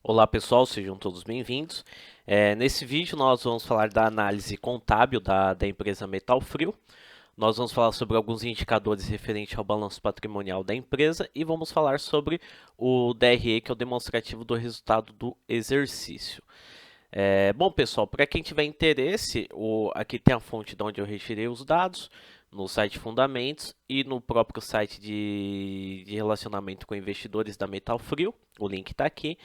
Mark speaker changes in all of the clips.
Speaker 1: Olá pessoal, sejam todos bem-vindos. Nesse vídeo nós vamos falar da análise contábil da empresa Metal Frio. Nós vamos falar sobre alguns indicadores referentes ao balanço patrimonial da empresa e vamos falar sobre o DRE, que é o demonstrativo do resultado do exercício. Bom pessoal, para quem tiver interesse, aqui tem a fonte de onde eu retirei os dados, no site Fundamentos e no próprio site de relacionamento com investidores da Metal Frio, o link está aqui.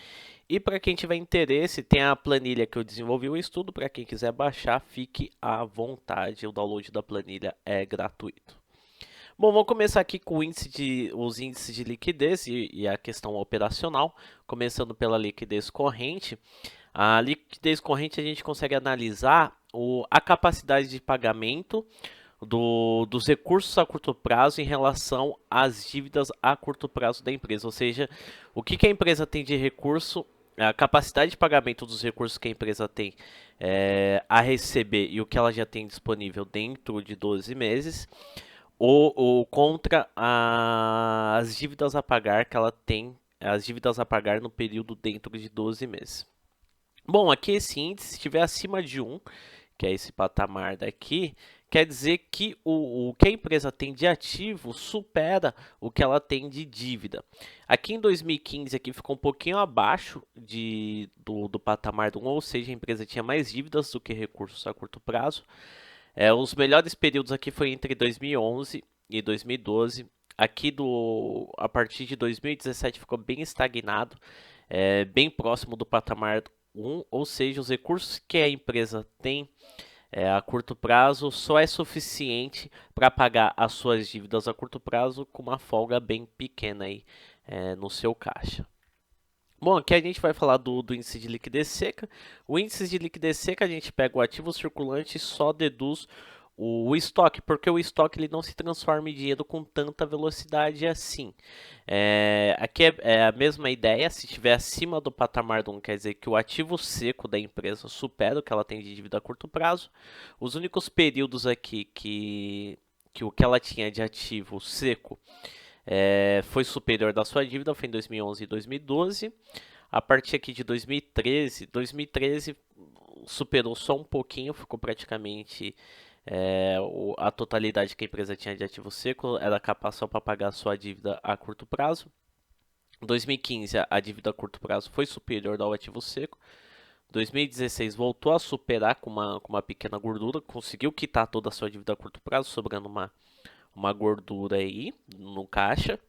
Speaker 1: E para quem tiver interesse, tem a planilha que eu desenvolvi o estudo. Para quem quiser baixar, fique à vontade. O download da planilha é gratuito. Bom, vamos começar aqui com os índices de liquidez e a questão operacional. Começando pela liquidez corrente. A liquidez corrente a gente consegue analisar a capacidade de pagamento dos recursos a curto prazo em relação às dívidas a curto prazo da empresa. Ou seja, o que a empresa tem de recurso, a capacidade de pagamento dos recursos que a empresa tem a receber e o que ela já tem disponível dentro de 12 meses, ou contra as dívidas a pagar que ela tem, as dívidas a pagar no período dentro de 12 meses. Bom, aqui esse índice, se estiver acima de 1, que é esse patamar daqui, quer dizer que o que a empresa tem de ativo supera o que ela tem de dívida. Aqui em 2015 aqui ficou um pouquinho abaixo do patamar do 1, ou seja, a empresa tinha mais dívidas do que recursos a curto prazo. Os melhores períodos aqui foi entre 2011 e 2012. Aqui a partir de 2017 ficou bem estagnado, bem próximo do patamar 1, ou seja, os recursos que a empresa tem a curto prazo só é suficiente para pagar as suas dívidas a curto prazo com uma folga bem pequena aí no seu caixa. Bom, aqui a gente vai falar do índice de liquidez seca. O índice de liquidez seca a gente pega o ativo circulante e só deduz o estoque, porque o estoque ele não se transforma em dinheiro com tanta velocidade assim. Aqui é a mesma ideia, se estiver acima do patamar do 1, quer dizer que o ativo seco da empresa supera o que ela tem de dívida a curto prazo. Os únicos períodos aqui que o que ela tinha de ativo seco foi superior da sua dívida, foi em 2011 e 2012. A partir aqui de 2013 superou só um pouquinho, ficou praticamente a totalidade que a empresa tinha de ativo seco, era capaz só para pagar a sua dívida a curto prazo. Em 2015, a dívida a curto prazo foi superior ao ativo seco. 2016 voltou a superar com uma pequena gordura, conseguiu quitar toda a sua dívida a curto prazo, sobrando uma gordura aí no caixa.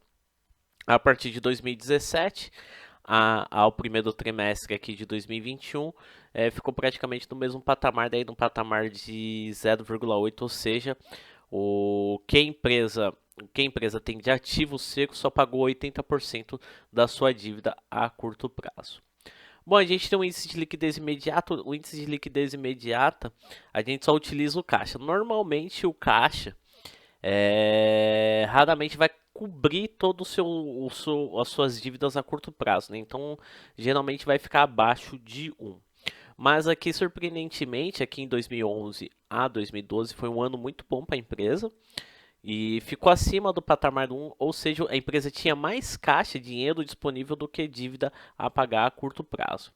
Speaker 1: A partir de 2017 ao primeiro trimestre aqui de 2021, ficou praticamente no mesmo patamar, daí no patamar de 0,8, ou seja, o que a empresa tem de ativo seco só pagou 80% da sua dívida a curto prazo. Bom, a gente tem um índice de liquidez imediato. O índice de liquidez imediata, a gente só utiliza o caixa. Normalmente o caixa raramente vai cobrir todo as suas dívidas a curto prazo, né? Então, geralmente vai ficar abaixo de 1. Mas aqui, surpreendentemente, aqui em 2011 a 2012 foi um ano muito bom para a empresa e ficou acima do patamar 1, ou seja, a empresa tinha mais caixa, dinheiro disponível do que dívida a pagar a curto prazo.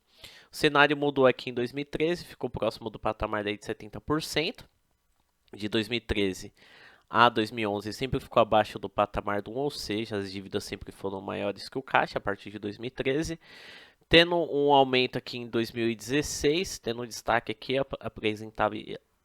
Speaker 1: O cenário mudou aqui em 2013, ficou próximo do patamar de 70%. De 2013 a 2011 sempre ficou abaixo do patamar do 1, ou seja, as dívidas sempre foram maiores que o caixa a partir de 2013. Tendo um aumento aqui em 2016, tendo um destaque aqui,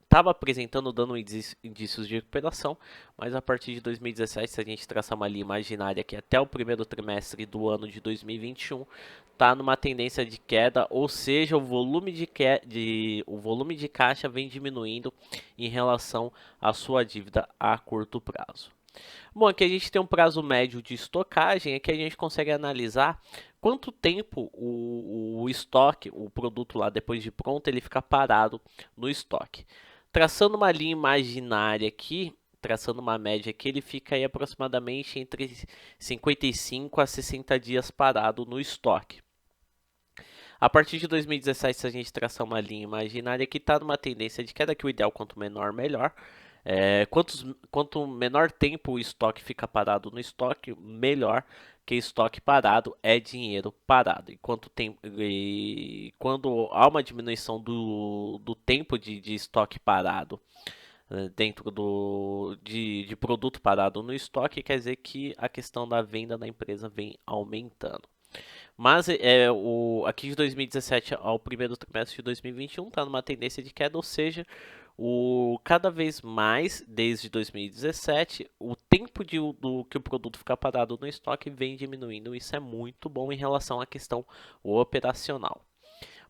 Speaker 1: estava apresentando, dando indícios de recuperação, mas a partir de 2017, se a gente traçar uma linha imaginária aqui até o primeiro trimestre do ano de 2021, está numa tendência de queda, ou seja, o volume de caixa vem diminuindo em relação à sua dívida a curto prazo. Bom, aqui a gente tem um prazo médio de estocagem, aqui a gente consegue analisar quanto tempo o estoque, o produto lá depois de pronto, ele fica parado no estoque. Traçando uma linha imaginária aqui, traçando uma média aqui, ele fica aí aproximadamente entre 55 a 60 dias parado no estoque. A partir de 2017, se a gente traçar uma linha imaginária que está numa tendência de queda, que o ideal quanto menor, melhor. Quanto menor tempo o estoque fica parado no estoque, melhor, que estoque parado é dinheiro parado. E quando há uma diminuição do tempo de estoque parado dentro de produto parado no estoque, quer dizer que a questão da venda da empresa vem aumentando. Mas aqui de 2017 ao primeiro trimestre de 2021 está numa tendência de queda, ou seja, cada vez mais, desde 2017, o tempo do que o produto fica parado no estoque vem diminuindo. Isso é muito bom em relação à questão operacional.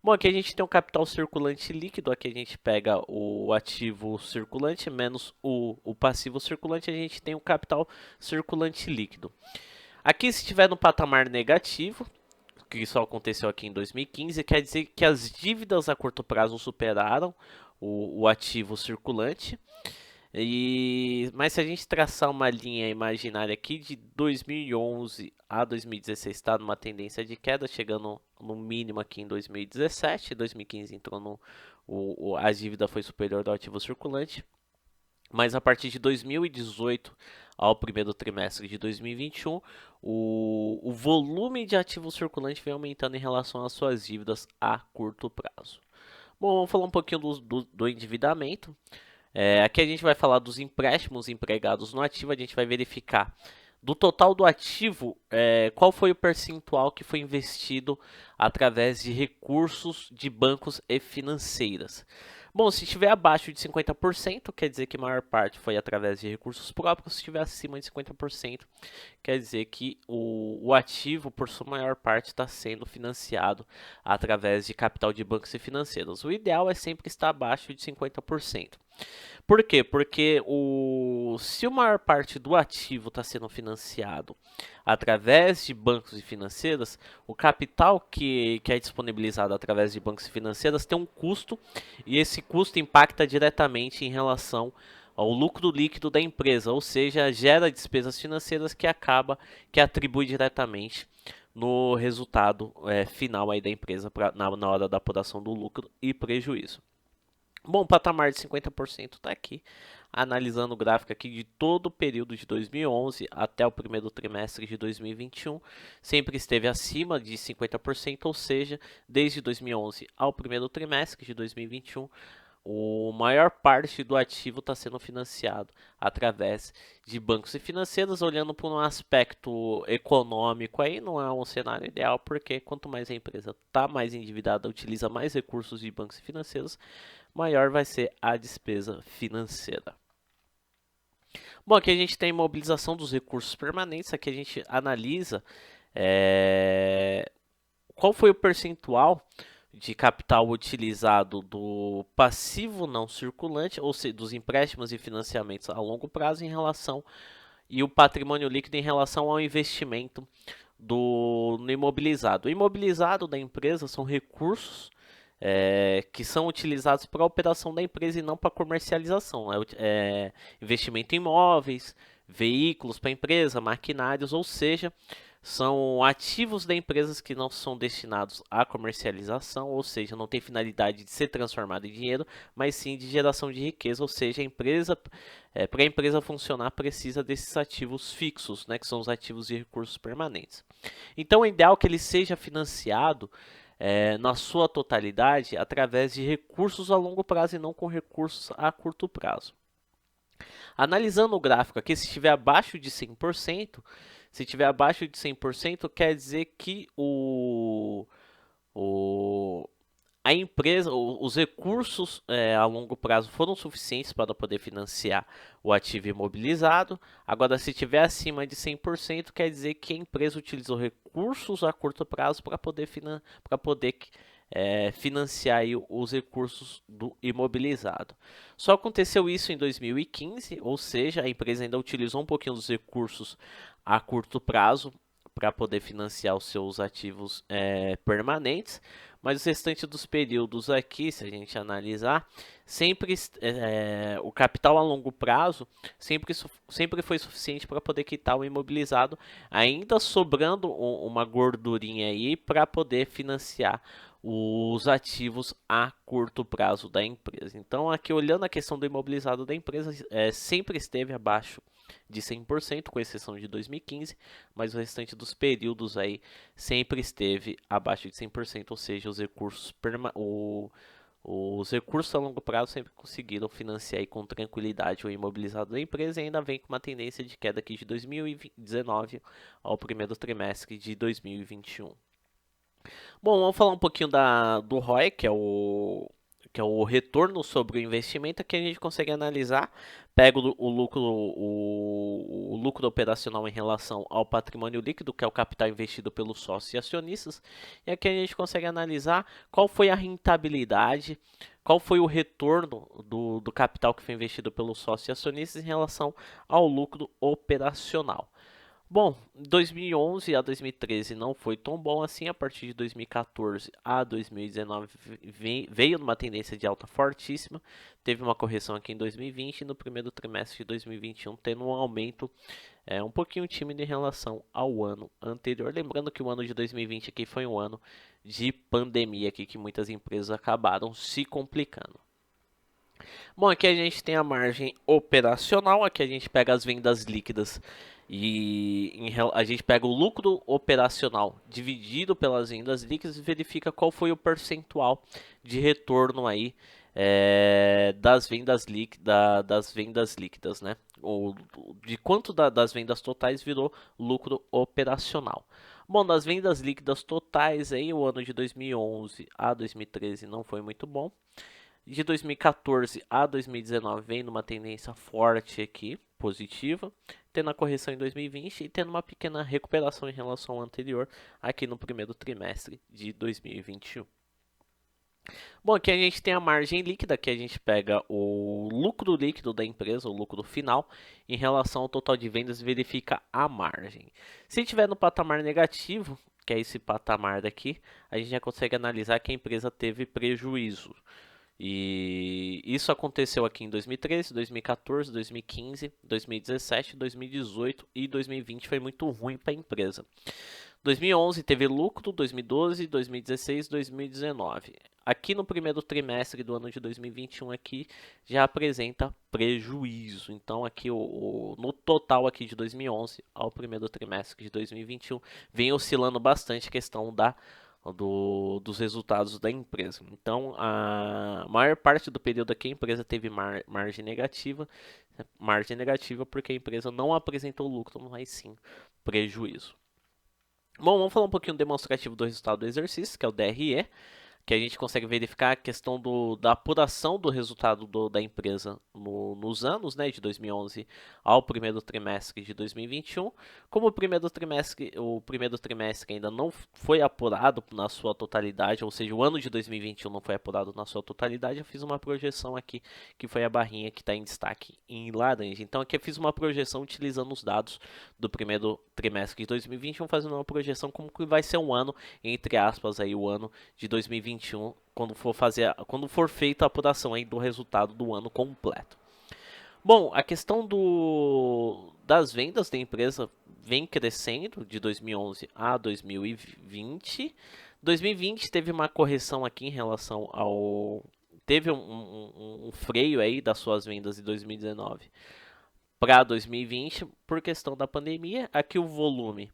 Speaker 1: Bom, aqui a gente tem o capital circulante líquido, aqui a gente pega o ativo circulante menos o passivo circulante, a gente tem o capital circulante líquido. Aqui, se estiver no patamar negativo, que isso aconteceu aqui em 2015, quer dizer que as dívidas a curto prazo superaram o ativo circulante. Mas se a gente traçar uma linha imaginária aqui de 2011 a 2016 está numa tendência de queda, chegando no mínimo aqui em 2017. 2015 entrou a dívida foi superior ao ativo circulante. Mas a partir de 2018 ao primeiro trimestre de 2021, o volume de ativo circulante vem aumentando em relação às suas dívidas a curto prazo. Bom, vamos falar um pouquinho do endividamento. Aqui a gente vai falar dos empréstimos empregados no ativo, a gente vai verificar do total do ativo, qual foi o percentual que foi investido através de recursos de bancos e financeiras. Bom, se estiver abaixo de 50%, quer dizer que a maior parte foi através de recursos próprios. Se estiver acima de 50%, quer dizer que o ativo, por sua maior parte, está sendo financiado através de capital de bancos e financeiras. O ideal é sempre estar abaixo de 50%. Por quê? Porque se a maior parte do ativo está sendo financiado através de bancos e financeiras, o capital que é disponibilizado através de bancos e financeiras tem um custo, e esse custo impacta diretamente em relação ao lucro líquido da empresa, ou seja, gera despesas financeiras que atribui diretamente no resultado final aí da empresa na hora da apuração do lucro e prejuízo. Bom, o patamar de 50% está aqui, analisando o gráfico aqui de todo o período de 2011 até o primeiro trimestre de 2021, sempre esteve acima de 50%, ou seja, desde 2011 ao primeiro trimestre de 2021, a maior parte do ativo está sendo financiado através de bancos e financeiros. Olhando por um aspecto econômico, aí não é um cenário ideal, porque quanto mais a empresa está mais endividada, utiliza mais recursos de bancos e financeiros, maior vai ser a despesa financeira. Bom, aqui a gente tem mobilização dos recursos permanentes. Aqui a gente analisa qual foi o percentual de capital utilizado do passivo não circulante, ou seja, dos empréstimos e financiamentos a longo prazo e o patrimônio líquido em relação ao investimento no imobilizado. O imobilizado da empresa são recursos que são utilizados para a operação da empresa e não para comercialização. Investimento em imóveis, veículos para a empresa, maquinários, ou seja, são ativos da empresa que não são destinados à comercialização, ou seja, não tem finalidade de ser transformado em dinheiro, mas sim de geração de riqueza, ou seja, para a empresa funcionar precisa desses ativos fixos, né, que são os ativos de recursos permanentes. Então é ideal que ele seja financiado na sua totalidade através de recursos a longo prazo e não com recursos a curto prazo. Analisando o gráfico aqui, se estiver abaixo de 100%, quer dizer que a empresa, os recursos a longo prazo foram suficientes para poder financiar o ativo imobilizado. Agora, se estiver acima de 100%, quer dizer que a empresa utilizou recursos a curto prazo para poder financiar aí os recursos do imobilizado. Só aconteceu isso em 2015, ou seja, a empresa ainda utilizou um pouquinho dos recursos a curto prazo para poder financiar os seus ativos permanentes, mas o restante dos períodos aqui, se a gente analisar, sempre o capital a longo prazo sempre foi suficiente para poder quitar o imobilizado, ainda sobrando uma gordurinha aí para poder financiar os ativos a curto prazo da empresa. Então, aqui olhando a questão do imobilizado da empresa, sempre esteve abaixo de 100%, com exceção de 2015, mas o restante dos períodos aí sempre esteve abaixo de 100%, ou seja, os recursos a longo prazo sempre conseguiram financiar aí com tranquilidade o imobilizado da empresa e ainda vem com uma tendência de queda aqui de 2019 ao primeiro trimestre de 2021. Bom, vamos falar um pouquinho do ROI, que é o retorno sobre o investimento, que a gente consegue analisar, pega o lucro operacional em relação ao patrimônio líquido, que é o capital investido pelos sócios e acionistas, e aqui a gente consegue analisar qual foi a rentabilidade, qual foi o retorno do capital que foi investido pelos sócios e acionistas em relação ao lucro operacional. Bom, 2011 a 2013 não foi tão bom assim. A partir de 2014 a 2019 veio numa tendência de alta fortíssima. Teve uma correção aqui em 2020 e no primeiro trimestre de 2021 tendo um aumento um pouquinho tímido em relação ao ano anterior. Lembrando que o ano de 2020 aqui foi um ano de pandemia aqui, que muitas empresas acabaram se complicando. Bom, aqui a gente tem a margem operacional, aqui a gente pega as vendas líquidas e a gente pega o lucro operacional dividido pelas vendas líquidas e verifica qual foi o percentual de retorno aí das vendas líquidas, né? Ou de quanto das vendas totais virou lucro operacional. Bom, das vendas líquidas totais aí, o ano de 2011 a 2013 não foi muito bom. De 2014 a 2019 vem numa tendência forte aqui, positiva, tendo a correção em 2020 e tendo uma pequena recuperação em relação ao anterior aqui no primeiro trimestre de 2021. Bom, aqui a gente tem a margem líquida, que a gente pega o lucro líquido da empresa, o lucro final, em relação ao total de vendas e verifica a margem. Se estiver no patamar negativo, que é esse patamar daqui, a gente já consegue analisar que a empresa teve prejuízo. E isso aconteceu aqui em 2013, 2014, 2015, 2017, 2018 e 2020 foi muito ruim para a empresa. 2011 teve lucro, 2012, 2016, 2019. Aqui no primeiro trimestre do ano de 2021 aqui já apresenta prejuízo. Então aqui no total aqui de 2011 ao primeiro trimestre de 2021 vem oscilando bastante a questão dos resultados da empresa. Então, a maior parte do período aqui a empresa teve margem negativa porque a empresa não apresentou lucro, mas sim prejuízo. Bom, vamos falar um pouquinho do demonstrativo do resultado do exercício, que é o DRE, que a gente consegue verificar a questão da apuração do resultado da empresa nos anos, né, de 2011 ao primeiro trimestre de 2021. Como o primeiro trimestre ainda não foi apurado na sua totalidade, ou seja, o ano de 2021 não foi apurado na sua totalidade, eu fiz uma projeção aqui, que foi a barrinha que está em destaque em laranja. Então aqui eu fiz uma projeção utilizando os dados do primeiro trimestre de 2021, fazendo uma projeção como que vai ser um ano, entre aspas, aí, o ano de 2021, quando for feita a apuração aí do resultado do ano completo. Bom, a questão das vendas da empresa vem crescendo de 2011 a 2020. 2020 teve uma correção aqui em relação teve um freio aí das suas vendas de 2019 para 2020 por questão da pandemia. Aqui o volume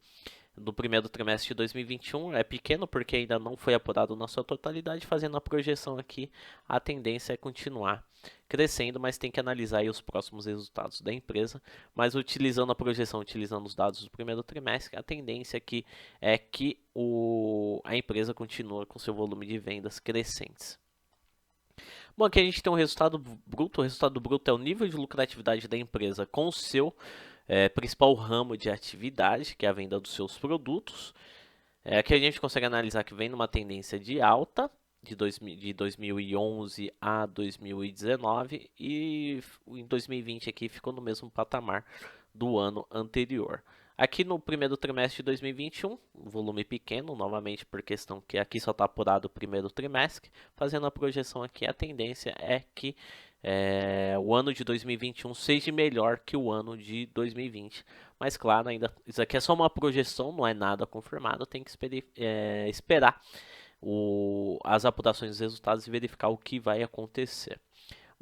Speaker 1: do primeiro trimestre de 2021 é pequeno porque ainda não foi apurado na sua totalidade. Fazendo a projeção aqui, a tendência é continuar crescendo, mas tem que analisar aí os próximos resultados da empresa. Mas utilizando a projeção, utilizando os dados do primeiro trimestre, a tendência aqui é que a empresa continua com seu volume de vendas crescentes. Bom, aqui a gente tem um resultado bruto. O resultado bruto é o nível de lucratividade da empresa com o seu principal ramo de atividade, que é a venda dos seus produtos. Aqui a gente consegue analisar que vem numa tendência de alta de 2011 a 2019 e em 2020 aqui ficou no mesmo patamar do ano anterior. Aqui no primeiro trimestre de 2021, volume pequeno, novamente por questão que aqui só está apurado o primeiro trimestre. Fazendo a projeção aqui, a tendência é que o ano de 2021 seja melhor que o ano de 2020. Mas claro, ainda isso aqui é só uma projeção, não é nada confirmado, tem que esperar as apurações dos resultados e verificar o que vai acontecer.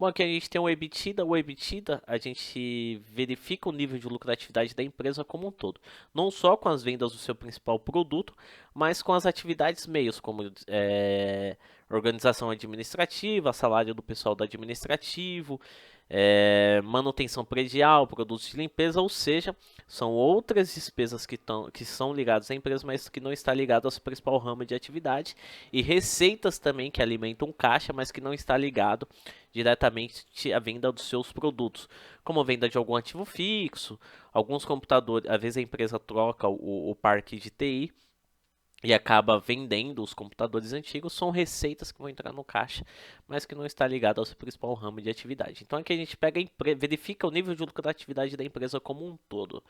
Speaker 1: Bom, aqui a gente tem o EBITDA. O EBITDA, a gente verifica o nível de lucratividade da empresa como um todo. Não só com as vendas do seu principal produto, mas com as atividades meios, como organização administrativa, salário do pessoal do administrativo, manutenção predial, produtos de limpeza, ou seja, são outras despesas que são ligadas à empresa, mas que não está ligado ao seu principal ramo de atividade, e receitas também que alimentam caixa, mas que não está ligado diretamente à venda dos seus produtos, como venda de algum ativo fixo, alguns computadores, às vezes a empresa troca o parque de TI, e acaba vendendo os computadores antigos, são receitas que vão entrar no caixa, mas que não está ligado ao seu principal ramo de atividade. Então aqui a gente pega verifica o nível de lucratividade da empresa como um todo.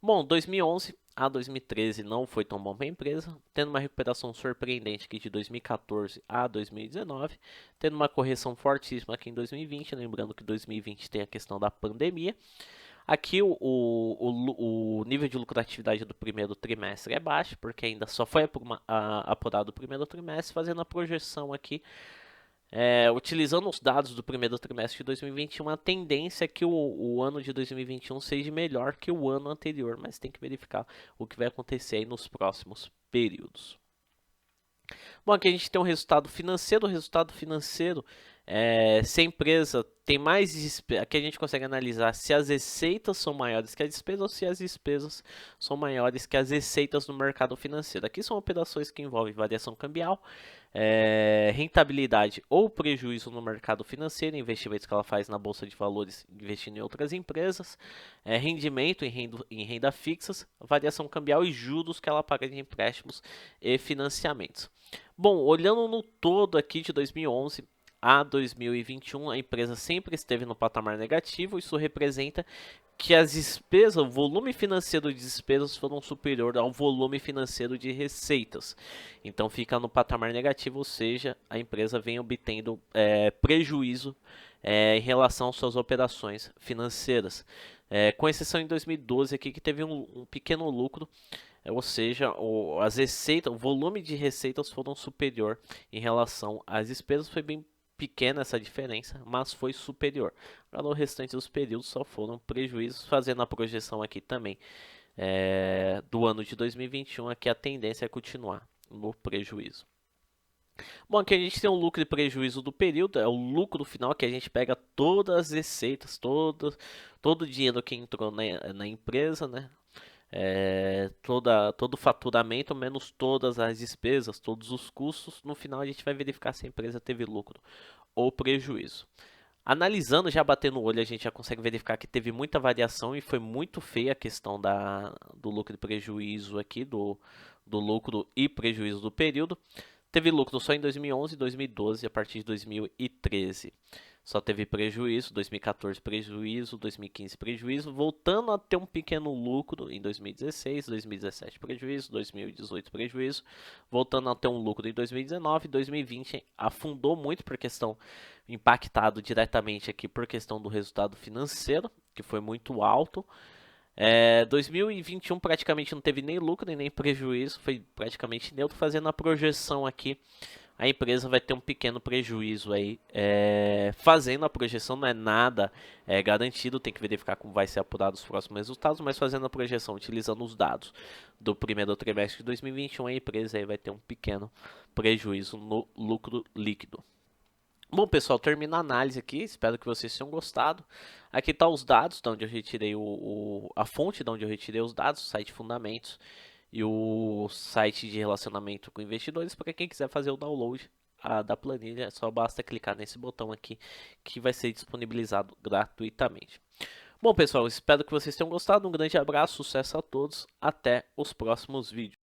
Speaker 1: Bom, 2011 a 2013 não foi tão bom para a empresa, tendo uma recuperação surpreendente aqui de 2014 a 2019, tendo uma correção fortíssima aqui em 2020, lembrando que 2020 tem a questão da pandemia. Aqui o nível de lucratividade do primeiro trimestre é baixo, porque ainda só foi apurado o primeiro trimestre, fazendo a projeção aqui, utilizando os dados do primeiro trimestre de 2021, a tendência é que o ano de 2021 seja melhor que o ano anterior, mas tem que verificar o que vai acontecer aí nos próximos períodos. Bom, aqui a gente tem um resultado financeiro. O resultado financeiro, se a empresa tem mais despesas, aqui a gente consegue analisar se as receitas são maiores que as despesas ou se as despesas são maiores que as receitas no mercado financeiro. Aqui são operações que envolvem variação cambial, rentabilidade ou prejuízo no mercado financeiro, investimentos que ela faz na bolsa de valores investindo em outras empresas, rendimento em renda fixas, variação cambial e juros que ela paga de empréstimos e financiamentos. Bom, olhando no todo aqui de 2011 a 2021, a empresa sempre esteve no patamar negativo. Isso representa que as despesas, o volume financeiro de despesas foram superior ao volume financeiro de receitas. Então fica no patamar negativo, ou seja, a empresa vem obtendo prejuízo em relação às suas operações financeiras. Com exceção em 2012 aqui, que teve um pequeno lucro, ou seja, o volume de receitas foram superior em relação às despesas. Foi bem pequena essa diferença, mas foi superior. Para o restante dos períodos só foram prejuízos, fazendo a projeção aqui também do ano de 2021, aqui a tendência é continuar no prejuízo. Bom, aqui a gente tem um lucro e prejuízo do período, é o lucro final, que a gente pega todas as receitas, todo o dinheiro que entrou na empresa, né? Todo o faturamento menos todas as despesas, todos os custos. No final a gente vai verificar se a empresa teve lucro ou prejuízo. Analisando, já batendo o olho, a gente já consegue verificar que teve muita variação e foi muito feia a questão do lucro e prejuízo aqui, do lucro e prejuízo do período. Teve lucro só em 2011 e 2012, a partir de 2013 só teve prejuízo, 2014 prejuízo, 2015 prejuízo, voltando a ter um pequeno lucro em 2016, 2017 prejuízo, 2018 prejuízo, voltando a ter um lucro em 2019, 2020 afundou muito por questão, impactado diretamente aqui por questão do resultado financeiro, que foi muito alto. 2021 praticamente não teve nem lucro nem prejuízo, foi praticamente neutro. Fazendo a projeção aqui, a empresa vai ter um pequeno prejuízo aí. Fazendo a projeção, não é nada garantido, tem que verificar como vai ser apurado os próximos resultados, mas fazendo a projeção, utilizando os dados do primeiro trimestre de 2021, a empresa aí vai ter um pequeno prejuízo no lucro líquido. Bom, pessoal, termina a análise aqui, espero que vocês tenham gostado. Aqui está os dados de onde eu retirei a fonte de onde eu retirei os dados, o site Fundamentos e o site de relacionamento com investidores. Para quem quiser fazer o download da planilha, só basta clicar nesse botão aqui que vai ser disponibilizado gratuitamente. Bom, pessoal, espero que vocês tenham gostado. Um grande abraço, sucesso a todos, até os próximos vídeos.